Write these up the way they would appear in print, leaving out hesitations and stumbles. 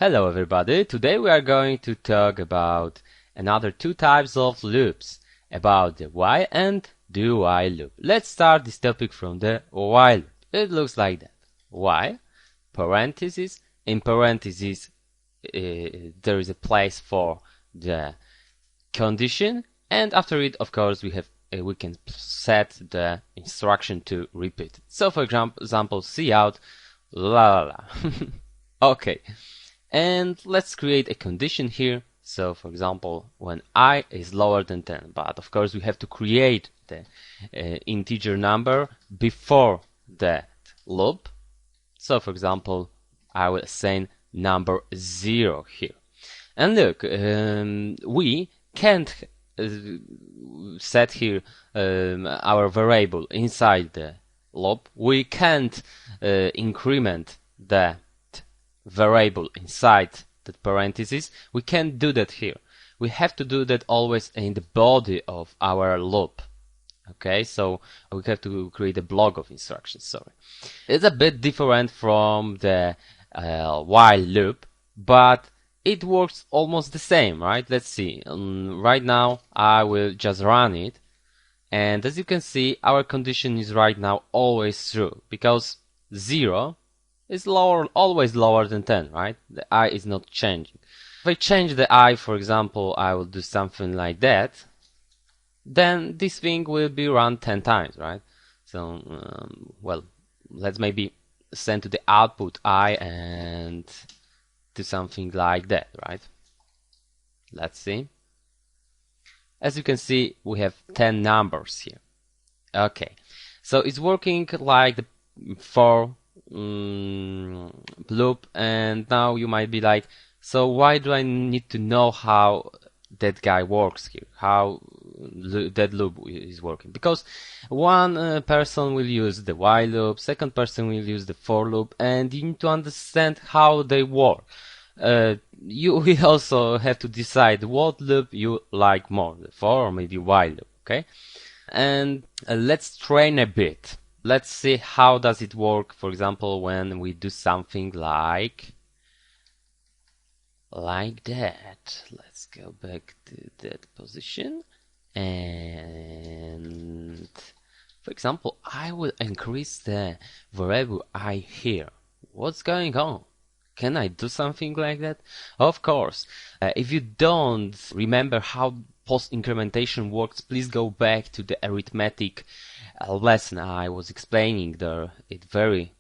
Hello everybody, today we are going to talk about another two types of loops, about the while and do while loop. Let's start this topic from the while loop. It looks like that. While, parentheses, in parentheses there is a place for the condition, and after it of course we can set the instruction to repeat. So for example, cout la la la. Okay. And let's create a condition here. So for example, when I is lower than 10, but of course we have to create the integer number before that loop. So for example, I will assign number 0 here. And look, we can't set here our variable inside the loop. We can't increment the variable inside the parentheses. We can't do that here. We have to do that always in the body of our loop. Okay, so we have to create a block of instructions, sorry. It's a bit different from the while loop, but it works almost the same, right? Let's see. Right now I will just run it, and as you can see, our condition is right now always true, because 0 is always lower than 10, right? The I is not changing. If I change the I, for example, I will do something like that, then this thing will be run 10 times, right? So, well, let's maybe send to the output I and do something like that, right? Let's see. As you can see, we have 10 numbers here. Okay, so it's working like the for loop, and now you might be like, so why do I need to know how that guy works here, how that loop is working? Because one person will use the while loop, second person will use the for loop, and you need to understand how they work. You will also have to decide what loop you like more, the for or maybe while loop, okay? And let's train a bit. Let's see how does it work, for example, when we do something like that. Let's go back to that position, and for example, I will increase the variable I here. What's going on? Can I do something like that? Of course. If you don't remember how post incrementation works, please go back to the arithmetic lesson. I was explaining it very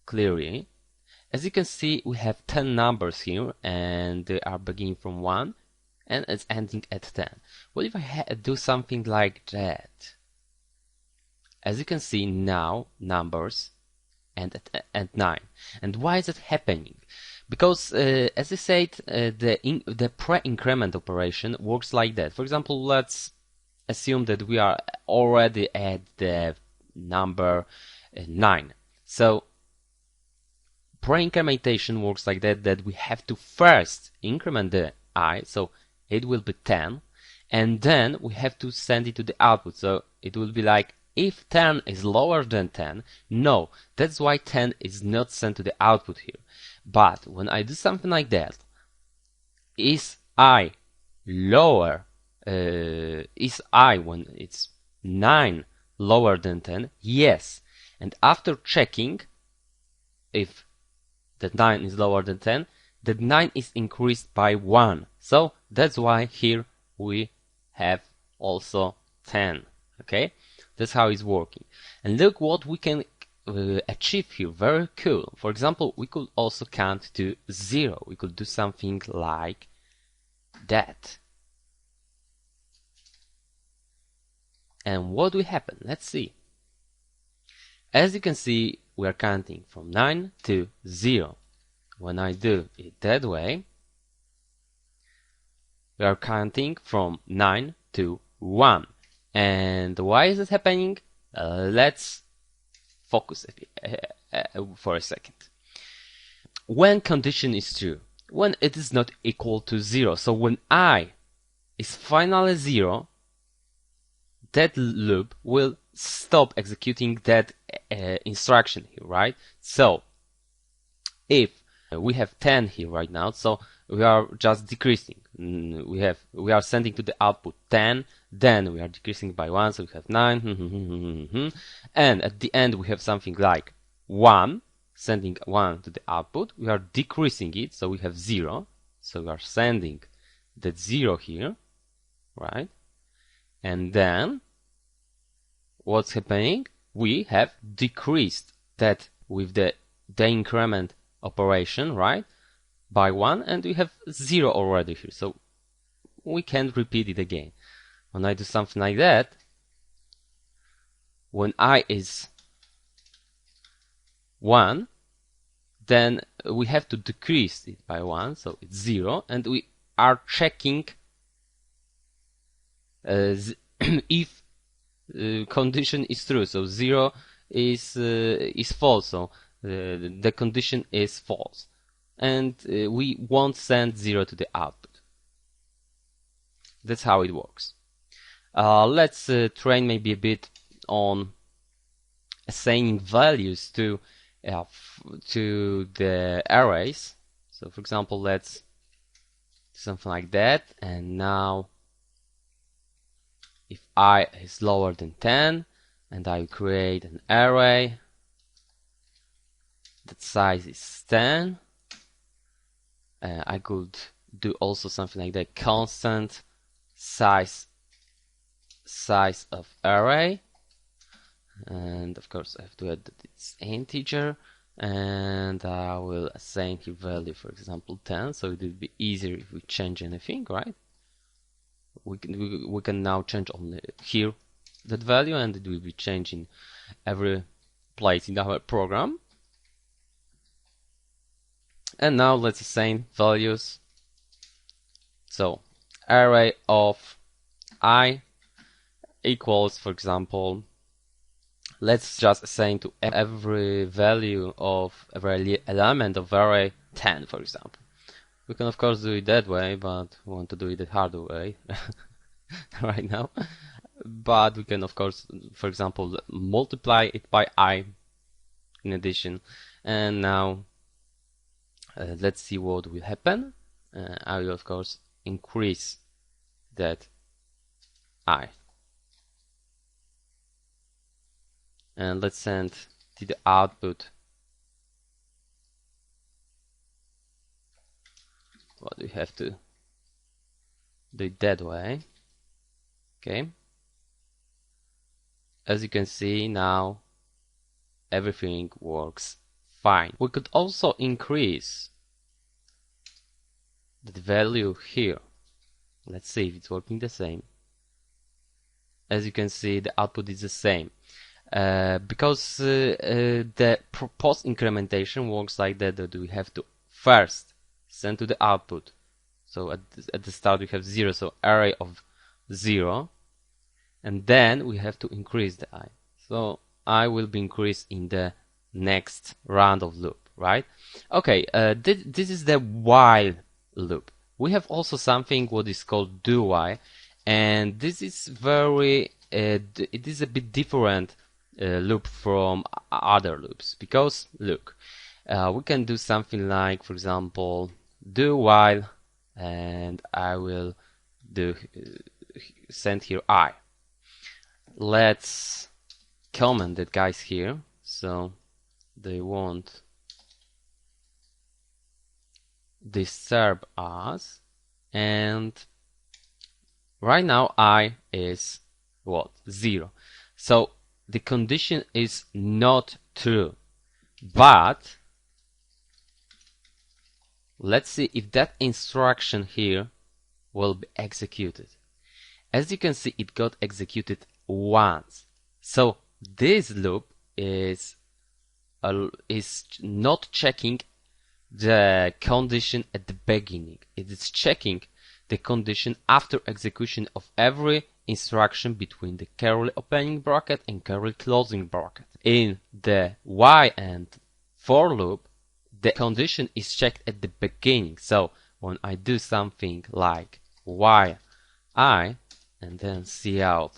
clearly. As you can see, we have 10 numbers here, and they are beginning from 1 and it's ending at 10. What if I do something like that? As you can see now, numbers end at 9. And why is it happening? Because as I said, the pre-increment operation works like that. For example, let's assume that we are already at the number 9. So pre-incrementation works like that we have to first increment the I, so it will be 10, and then we have to send it to the output. So it will be like, if 10 is lower than 10, no, that's why 10 is not sent to the output here. But when I do something like that, is I lower, is I when it's 9 lower than 10? Yes. And after checking if that 9 is lower than 10, that 9 is increased by 1. So that's why here we have also 10. Okay? That's how it's working. And look what we can achieve here. Very cool. For example, we could also count to 0. We could do something like that. And what will happen? Let's see. As you can see, we are counting from 9 to 0. When I do it that way, we are counting from 9 to 1. And why is it happening? Let's focus for a second. When condition is true, when it is not equal to 0, so when I is finally 0, that loop will stop executing that instruction here, right? So if we have 10 here right now, so we are just decreasing. We are sending to the output 10, then we are decreasing by 1, so we have 9, and at the end we have something like 1, sending 1 to the output. We are decreasing it, so we have 0, so we are sending that 0 here, right? And then what's happening? We have decreased that with the increment operation, right, by 1, and we have 0 already here, so we can't repeat it again. When I do something like that, when I is 1, then we have to decrease it by 1, so it's 0, and we are checking if condition is true. So 0 is false, so the condition is false, and we won't send 0 to the output. That's how it works. Let's train maybe a bit on assigning values to the arrays. So for example, let's do something like that, and now if I is lower than 10, and I create an array that size is 10, I could do also something like that, constant size of array, and of course I have to add that it's integer, and I will assign here value, for example 10, so it will be easier if we change anything, right? We can now change only here that value, and it will be changing every place in our program. And now let's assign values. So array of I equals, for example, let's just assign to every value of every element of array 10, for example. We can of course do it that way, but we want to do it the harder way right now. But we can of course, for example, multiply it by I in addition. And now let's see what will happen. I will of course increase that I. And let's send to the output what we have to do it that way. Okay. As you can see now, everything works fine. We could also increase the value here. Let's see if it's working the same. As you can see, the output is the same. Because the post incrementation works like that we have to first send to the output. So at the start we have 0, so array of 0, and then we have to increase the I. So I will be increased in the next round of loop, right? Okay, this is the while loop. We have also something what is called do while, and this is very it is a bit different loop from other loops, because look, we can do something like, for example, do while, and I will do send here I. Let's comment that guys here, so they won't disturb us. And right now I is what? 0. So the condition is not true, but let's see if that instruction here will be executed. As you can see, it got executed once. So this loop is not checking the condition at the beginning. It is checking the condition after execution of every instruction between the curly opening bracket and curly closing bracket. In the while and for loop, the condition is checked at the beginning. So when I do something like while I and then cout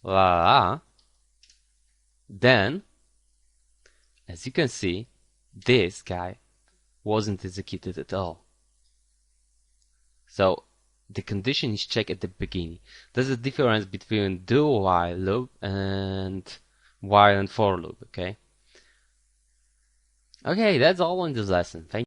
la, then as you can see, this guy wasn't executed at all. So the condition is checked at the beginning. There's a difference between do while loop and while and for loop, okay? Okay, that's all in this lesson. Thank you.